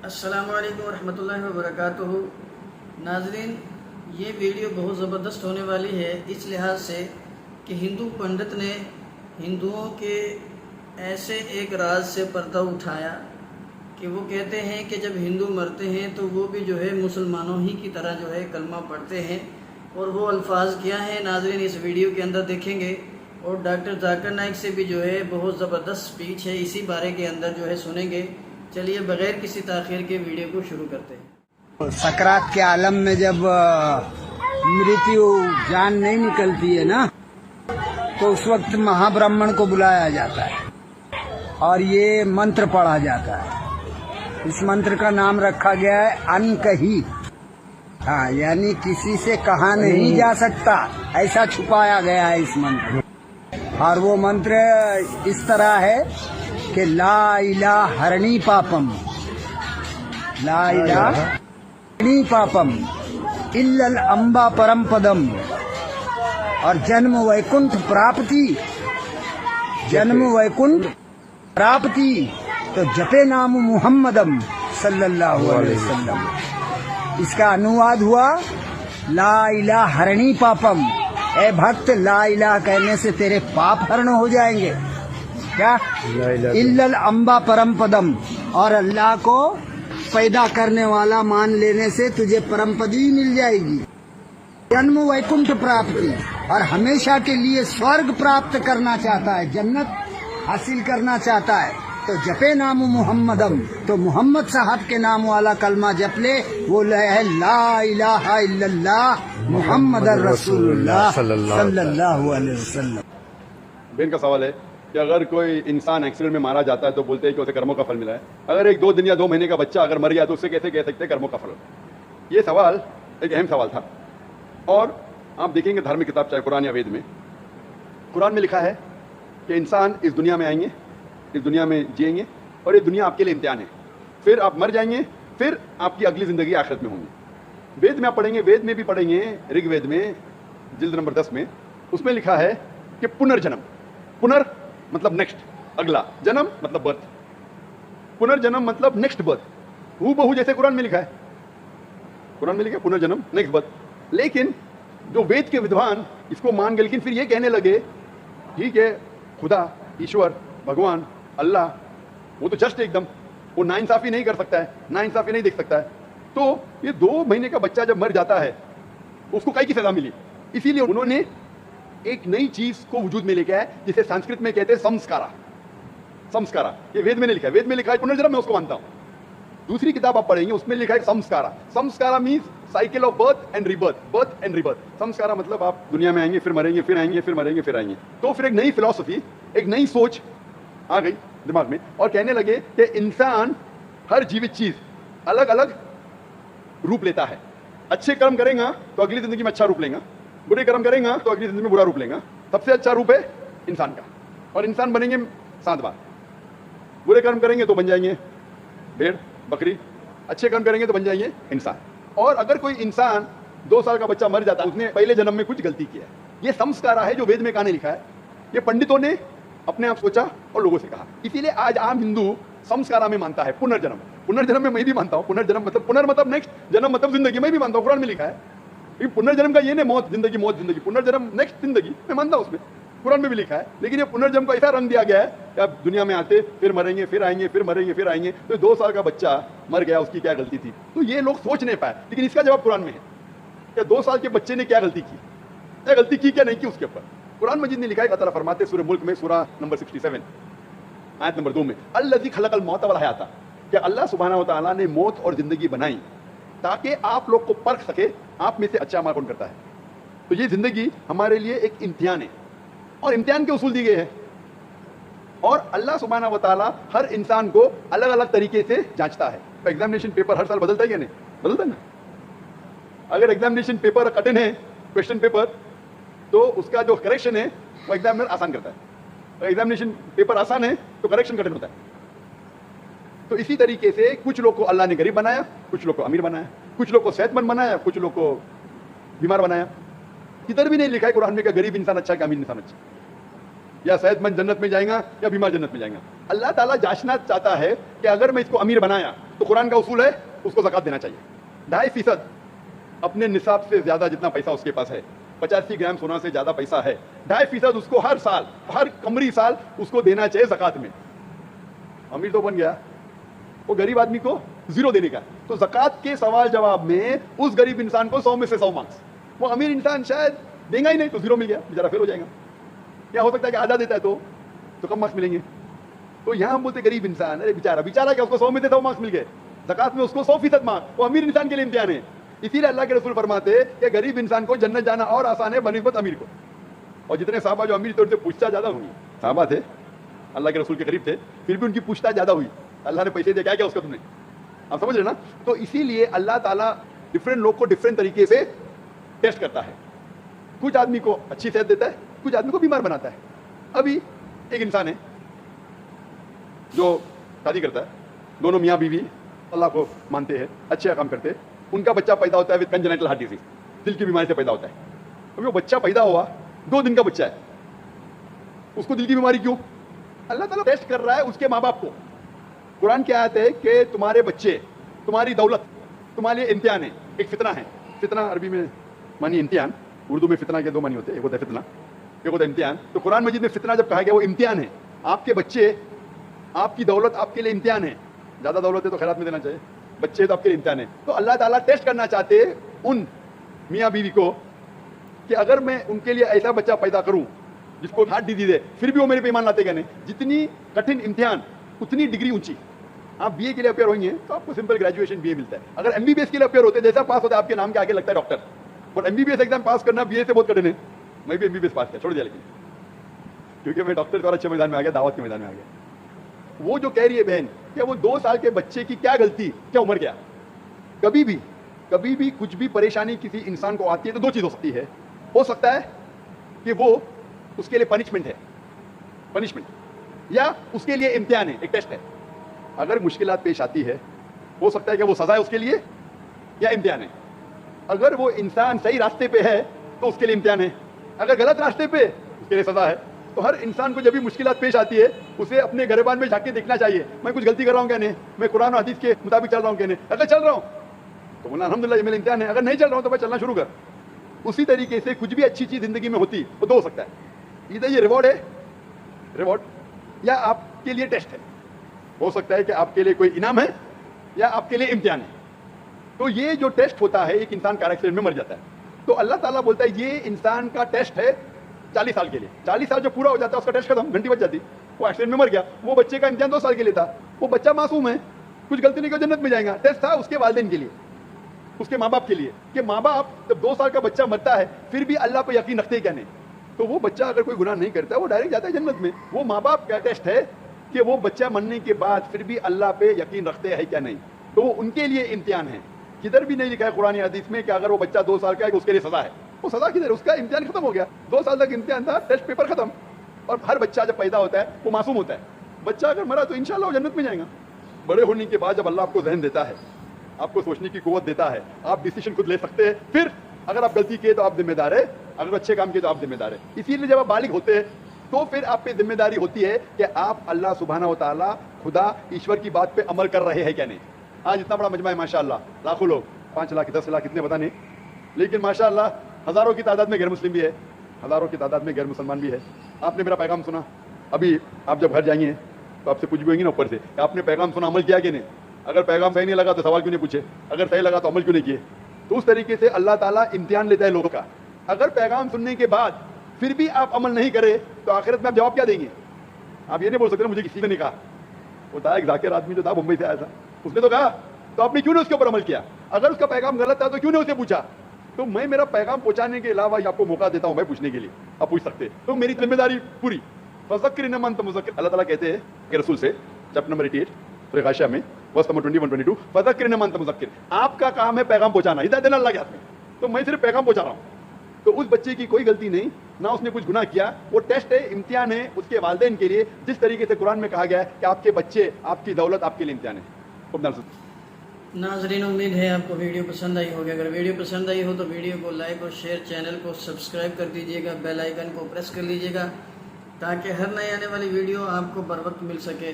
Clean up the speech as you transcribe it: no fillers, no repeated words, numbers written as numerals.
السلام علیکم ورحمۃ اللہ وبرکاتہ۔ ناظرین، یہ ویڈیو بہت زبردست ہونے والی ہے اس لحاظ سے کہ ہندو پنڈت نے ہندوؤں کے ایسے ایک راز سے پردہ اٹھایا کہ وہ کہتے ہیں کہ جب ہندو مرتے ہیں تو وہ بھی جو ہے مسلمانوں ہی کی طرح جو ہے کلمہ پڑھتے ہیں، اور وہ الفاظ کیا ہیں ناظرین اس ویڈیو کے اندر دیکھیں گے، اور ڈاکٹر ذاکر نائک سے بھی جو ہے بہت زبردست سپیچ ہے اسی بارے کے اندر جو ہے سنیں گے۔ چلیے بغیر کسی تاخیر کے ویڈیو کو شروع کرتے ہیں۔ سکرات کے عالم میں جب مرتیو جان نہیں نکلتی ہے نا، تو اس وقت مہا برہمن کو بلایا جاتا ہے اور یہ منتر پڑھا جاتا ہے۔ اس منتر کا نام رکھا گیا ہے ان کہی، یعنی کسی سے کہا نہیں جا سکتا، ایسا چھپایا گیا ہے اس منتر۔ اور وہ منتر اس طرح ہے کہ لا الہ ہرنی پاپم، لا الہ ہرنی پاپم الا الامبا پرم پدم، اور جنم ویکنٹھ پراپتی، جنم ویکنٹھ پراپتی، تو جپے نام محمدم صلی اللہ علیہ وسلم۔ اس کا انواد ہوا لا الہ ہرنی پاپم، اے بھکت لا الہ کہنے سے تیرے پاپ ہرن ہو جائیں گے، کیا الا الامبا پرم پدم، اور اللہ کو پیدا کرنے والا مان لینے سے تجھے پرم پدی مل جائے گی، جنم ویکنٹھ پراپتی، اور ہمیشہ کے لیے سورگ پراپت کرنا چاہتا ہے، جنت حاصل کرنا چاہتا ہے تو جپے نام محمدم، تو محمد صاحب کے نام والا کلمہ جپ لے، وہ ہے لا الہ الا اللہ محمد رسول اللہ صلی اللہ علیہ وسلم۔ بہن کا سوال ہے کہ اگر کوئی انسان ایکسیڈنٹ میں مارا جاتا ہے تو بولتے ہیں کہ اسے کرموں کا پھل ملا ہے، اگر ایک 2 دن یا 2 مہینے کا بچہ اگر مر گیا تو اسے کیسے کہہ سکتے ہیں کرموں کا پھل؟ یہ سوال ایک اہم سوال تھا، اور آپ دیکھیں گے دھارمک کتاب چاہے قرآن یا وید میں، قرآن میں لکھا ہے کہ انسان اس دنیا میں آئیں گے، اس دنیا میں جئیں گے، اور یہ دنیا آپ کے لیے امتحان ہے، پھر آپ مر جائیں گے، پھر آپ کی اگلی زندگی آخرت میں ہوں گی۔ وید میں آپ پڑھیں گے، وید میں بھی پڑھیں گے، رگ وید میں جلد نمبر 10 میں، اس میں لکھا ہے کہ پنرجنم، پنر مطلب نیکسٹ، اگلا، جنم مطلب برتھ، پنرجنم مطلب نیکسٹ برتھ، ہو بہو جیسے قرآن میں لکھا ہے، قرآن میں لکھا ہے پنرجنم نیکسٹ برتھ۔ لیکن جو وید کے ودوان اس کو مان گئے، لیکن پھر یہ کہنے لگے ٹھیک ہے خدا، ایشور، بھگوان، اللہ وہ تو جسٹ ایک دم وہ ناانصافی نہیں کر سکتا ہے، ناانصافی نہیں دیکھ سکتا ہے، تو یہ 2 مہینے کا بچہ جب مر جاتا ہے اس کو کئی کی سزا ملی، اسی لیے انہوں نے ایک نئی چیز کو وجود میں لے کے آئے جسے سنسکرت میں کہتے ہیں سمسکارا، سمسکارا، یہ وید میں نے لکھا ہے، وید میں لکھا ہے پنرجنم، میں اس کو مانتا ہوں۔ دوسری کتاب آپ پڑھیں گے اس میں لکھا ہے سمسکارا، سمسکارا means cycle of birth and rebirth, birth and rebirth, سمسکارا مطلب آپ دنیا میں آئیں گے، پھر مریں گے، پھر آئیں گے، پھر مریں گے، پھر آئیں گے، تو پھر ایک نئی فلسفی، ایک نئی سوچ آ گئی دماغ میں، اور کہنے لگے کہ انسان ہر جیوت چیز الگ الگ روپ لیتا ہے، اچھے کرم کرے گا تو اگلی زندگی میں اچھا روپ لیں گا، برے کرم کریں گا تو اگلی زندگی میں برا روپ لیں گا، سب سے اچھا روپ ہے انسان کا، اور انسان بنیں گے 7 بار، برے کرم کریں گے تو بن جائیں گے بھیڑ بکری، اچھے کرم کریں گے تو بن جائیں گے انسان۔ اور اگر کوئی انسان 2 سال کا بچہ مر جاتا ہے، اس نے پہلے جنم میں کچھ غلطی کیا ہے، یہ سمسکارا ہے جو وید میں کہاں لکھا ہے، یہ پنڈتوں نے اپنے آپ سوچا اور لوگوں سے کہا، اسی لیے آج عام ہندو سمسکارا میں مانتا ہے پنرجنم، پنرجنم میں بھی مانتا ہوں، پنرجنم مطلب پنر مطلب نیکسٹ، جنم مطلب زندگی، میں بھی مانتا ہوں، قرآن میں لکھا ہے، پنرجنم کا یہ نہیں موت زندگی، موت زندگی، پنرجنم نیکسٹ زندگی، میں مانتا ہوں اس میں، قرآن میں بھی لکھا ہے، لیکن یہ پنرجنم کو ایسا رنگ دیا گیا ہے کہ آپ دنیا میں آتے پھر مریں گے، پھر آئیں گے، پھر مریں گے، پھر آئیں گے، تو 2 سال کا بچہ مر گیا، اس کی کیا غلطی تھی؟ تو یہ لوگ سوچ نہیں پائے، لیکن اس کا جواب قرآن میں ہے کہ 2 سال کے بچے نے کیا غلطی کی، کیا غلطی کی کیا نہیں کی، اس کے اوپر قرآن مجید نے لکھا ہے، اللہ تعالیٰ فرماتے ہیں سورہ ملک میں سورہ نمبر 67 آیت نمبر 2 میں، الذی خلق الموت والحیات، کہ اللہ سبحانہ و تعالیٰ نے موت اور زندگی بنائی تاکہ آپ لوگ کو پرکھ سکے آپ میں سے اچھا عمل کون کرتا ہے۔ تو یہ زندگی ہمارے لیے ایک امتحان ہے، اور امتحان کے اصول دی گئے ہیں، اور اللہ سبحانہ و تعالیٰ ہر انسان کو الگ الگ طریقے سے جانچتا ہے۔ ایگزامینیشن پیپر ہر سال بدلتا ہے یا نہیں؟ بدلتا ہے نا۔ اگر ایگزامینیشن پیپر کٹن ہے، کویشچن پیپر، تو اس کا جو کریکشن ہے وہ ایگزامنر آسان کرتا ہے، اگر ایگزامینیشن پیپر آسان ہے تو کریکشن کٹن ہوتا ہے۔ تو اسی طریقے سے کچھ لوگ کو اللہ نے غریب بنایا، کچھ لوگ کو امیر بنایا، کچھ لوگ کو صحت مند بنایا، کچھ لوگ کو بیمار بنایا۔ ادھر بھی نہیں لکھا ہے قرآن میں کہ غریب انسان اچھا ہے کہ امیر انسان اچھا ہے، या सेहतमंद जन्नत में जाएगा या बीमार जन्नत में जाएगा। अल्लाह ताला जांचना चाहता है कि अगर मैं इसको अमीर बनाया तो कुरान का उसूल है उसको ज़कात देना चाहिए। 2.5% अपने निसाब से ज़्यादा जितना पैसा उसके पास है, 85 ग्राम सोना से ज़्यादा पैसा है, 2.5% उसको हर साल, हर कमरी साल उसको देना चाहिए ज़कात में। अमीर तो बन गया, वो गरीब आदमी को 0 देने का। तो ज़कात के सवाल जवाब में उस गरीब इंसान को 100 में से 100 मार्क्स, वो अमीर इंसान शायद देगा ही नहीं तो 0 मिल गया, बेचारा फेल हो जाएगा। क्या हो सकता है कि आधा देता है तो कम मार्क्स मिलेंगे। तो यहाँ हम बोलते गरीब इंसान, अरे बेचारा क्या उसको 100 में से 100 मार्क्स मिल गए, ज़कात में उसको 100% मार्क्स, वो अमीर इंसान के लिए इम्तिहान है। इसीलिए अल्लाह के रसूल फरमाते कि गरीब इंसान को जन्नत जाना और आसान है बनिस्बत अमीर को। और जितने साहबा जो अमीर थे उनसे पूछता ज़्यादा हुई, साहबा थे अल्लाह के रसूल के करीब थे, फिर भी उनकी पूछता ज़्यादा हुई। अल्लाह ने पैसे दिया, क्या उसका तुमने, आप समझ रहे ना। तो इसीलिए अल्लाह ताला डिफरेंट लोग को डिफरेंट तरीके से टेस्ट करता है। कुछ आदमी को अच्छी सेहत देता है, कुछ आदमी को बीमार बनाता है। अभी एक इंसान है जो शादी करता है, दोनों मियाँ बीवी अल्लाह को मानते हैं, अच्छे काम करते हैं, उनका बच्चा पैदा होता है विद कंजेनिटल हार्ट डिजीज, दिल की बीमारी से पैदा होता है। अभी वो बच्चा पैदा हुआ 2 दिन का बच्चा है, उसको दिल की बीमारी क्यों? अल्लाह ताला टेस्ट कर रहा है उसके माँ बाप को। कुरान की आयत है कि तुम्हारे बच्चे, तुम्हारी दौलत तुम्हारे लिए इम्तिहान है, एक फितना है। फितना अरबी में मानी इम्तिहान, उर्दू में फितना के 2 मानी होते हैं, एक होता है फितना, एक होता है इम्तिहान। तो कुरान मजीद में फितना जब कहा गया वो इम्तिहान है। आपके बच्चे, आपकी दौलत आपके लिए इम्तिहान है। ज़्यादा दौलत है तो खैरात में देना चाहिए, बच्चे तो आपके लिए इम्तिहान है। तो अल्लाह ताला टेस्ट करना चाहते उन मियाँ बीवी को कि अगर मैं उनके लिए ऐसा बच्चा पैदा करूँ जिसको हार्ट डिजीज है, फिर भी वो मेरे पे ईमान लाते क्या नहीं। जितनी कठिन इम्तिहान उतनी डिग्री ऊंची। आप बीए के लिए अपेयर होंगे तो आपको सिंपल ग्रेजुएशन बीए मिलता है। अगर एमबीबीएस के लिए अपेयर होते जैसा पास होता है आपके नाम के आगे लगता है डॉक्टर, और एमबीबीएस एग्जाम पास करना बीए से बहुत कठिन है। मैं भी एमबीबीएस पास किया, छोड़ दिया, लेकिन क्योंकि मैं डॉक्टर द्वारा अच्छे मैदान में आ गया, दावत के मैदान में आ गया। वो जो कह रही है बहन कि वो 2 साल के बच्चे की क्या गलती, क्या उम्र क्या, कभी भी कुछ भी परेशानी किसी इंसान को आती है तो 2 चीज़ हो सकती है। हो सकता है कि वो उसके लिए पनिशमेंट है, पनिशमेंट, या उसके लिए इम्तिहान है, एक टेस्ट है। अगर मुश्किलात पेश आती है हो सकता है कि वो सजा है उसके लिए या इम्तिहान है। अगर वो इंसान सही रास्ते पे है तो उसके लिए इम्तिहान है, अगर गलत रास्ते पे उसके लिए सजा है। तो हर इंसान को जब भी मुश्किलात पेश आती है उसे अपने गिरबान में जाके देखना चाहिए, मैं कुछ गलती कर रहा हूँ क्या नहीं, मैं कुरान और हदीस के मुताबिक चल रहा हूँ क्या नहीं। अगर चल रहा हूँ तो बोला अल्हम्दुलिल्लाह ये मेरा इम्तिहान है, अगर नहीं चल रहा हूँ तो मैं चलना शुरू कर। उसी तरीके से कुछ भी अच्छी चीज़ ज़िंदगी में होती वो 2 हो सकता है, इधर ये रिवॉर्ड है, रिवॉर्ड, या आपके लिए टेस्ट है। हो सकता है कि आपके लिए कोई इनाम है या आपके लिए इम्तिहान है। तो ये जो टेस्ट होता है, एक इंसान कार एक्सीडेंट में मर जाता है तो अल्लाह ताला बोलता है ये इंसान का टेस्ट है 40 साल के लिए। 40 साल जो पूरा हो जाता है उसका टेस्ट खत्म, घंटी बच जाती, वो एक्सीडेंट में मर गया। वो बच्चे का इम्तिहान 2 साल के लिए था, वो बच्चा मासूम है, कुछ गलती नहीं की जन्नत में जाएगा। टेस्ट था उसके वालिदैन के लिए, उसके माँ बाप के लिए, कि माँ बाप जब 2 साल का बच्चा मरता है फिर भी अल्लाह पर यकीन रखते क्या नहीं, तो वो बच्चा अगर कोई गुनाह नहीं करता वो डायरेक्ट जाता है जन्नत में। वो माँ बाप का टेस्ट है कि वो बच्चा मरने के बाद फिर भी अल्लाह पे यकीन रखते हैं क्या नहीं, तो वो उनके लिए इम्तिहान है। किधर भी नहीं लिखा है कुरान हदीस में कि अगर वो बच्चा 2 साल का है कि उसके लिए सजा है, वो सजा किधर, उसका इम्तिहान खत्म हो गया। 2 साल तक इम्तिहान था, टेस्ट पेपर खत्म। और हर बच्चा जब पैदा होता है वो मासूम होता है, बच्चा अगर मरा तो इंशाल्लाह वो जन्नत में जाएगा। बड़े होने के बाद जब अल्लाह आपको ज़हन देता है, आपको सोचने की कुव्वत देता है, आप डिसीजन खुद ले सकते हैं। फिर अगर आप गलती किए तो आप जिम्मेदार है, अगर अच्छे काम किए तो आप जिम्मेदार है। इसीलिए जब आप बालिग होते हैं तो फिर आप पे जिम्मेदारी होती है कि आप अल्लाह सुब्हाना व तआला, खुदा ईश्वर की बात पे अमल कर रहे हैं क्या नहीं। आज इतना बड़ा मजमा है माशाअल्लाह, लाखों लोग, 5 लाख 10 लाख इतने पता नहीं, लेकिन माशाअल्लाह हज़ारों की तादाद में गैर मुस्लिम भी है, हज़ारों की तादाद में गैर मुसलमान भी है। आपने मेरा पैगाम सुना, अभी आप जब घर जाएंगे तो आपसे पूछ भी होंगी ना ऊपर से कि आपने पैगाम सुना, अमल किया कि नहीं। अगर पैगाम सही नहीं लगा तो सवाल क्यों नहीं पूछे, अगर सही लगा तो अमल क्यों नहीं किए। तो उस तरीके से अल्लाह ताला इम्तिहान लेता है लोगों का। अगर पैगाम सुनने के बाद फिर भी आप अमल नहीं करें तो आखिरत में आप जवाब क्या देंगे। आप ये नहीं बोल सकते मुझे किसी ने नहीं कहा। वो था एक जाकिर आदमी जो था मुंबई से आया था, उसने तो कहा, तो आपने क्यों नहीं उसके ऊपर अमल किया। अगर उसका पैगाम गलत था तो क्यों नहीं उसे पूछा। तो मैं मेरा पैगाम पहुंचाने के अलावा आपको मौका देता हूं मैं पूछने के लिए, आप पूछ सकते हैं, तो मेरी जिम्मेदारी पूरी। फज़क्किर इन मन मुज़क्किर, अल्लाह ताला कहते हैं कि रसूल से चैप्टर नंबर 88 सूरह गाशिया में वर्स नंबर 21-22, फज़क्किर इन मन मुज़क्किर, आपका काम है पैगाम पहुंचाना, हिदायत देना अल्लाह के हाथ में, तो मैं सिर्फ पैगाम पहुंचा रहा हूं। तो उस बच्चे की कोई गलती नहीं, ना उसने कुछ गुनाह किया, वो टेस्ट है, इम्तिहान है उसके वालिदैन के लिए। जिस तरीके से कुरान में कहा गया है कि आपके बच्चे, आपकी दौलत आपके लिए इम्तिहान है। नाज़रीन, उम्मीद है आपको वीडियो पसंद आई होगी। अगर वीडियो पसंद आई हो तो वीडियो को लाइक और शेयर, चैनल को सब्सक्राइब कर दीजिएगा, बेल आइकन को प्रेस कर लीजिएगा ताकि हर नई आने वाली वीडियो आपको बर वक्त मिल सके।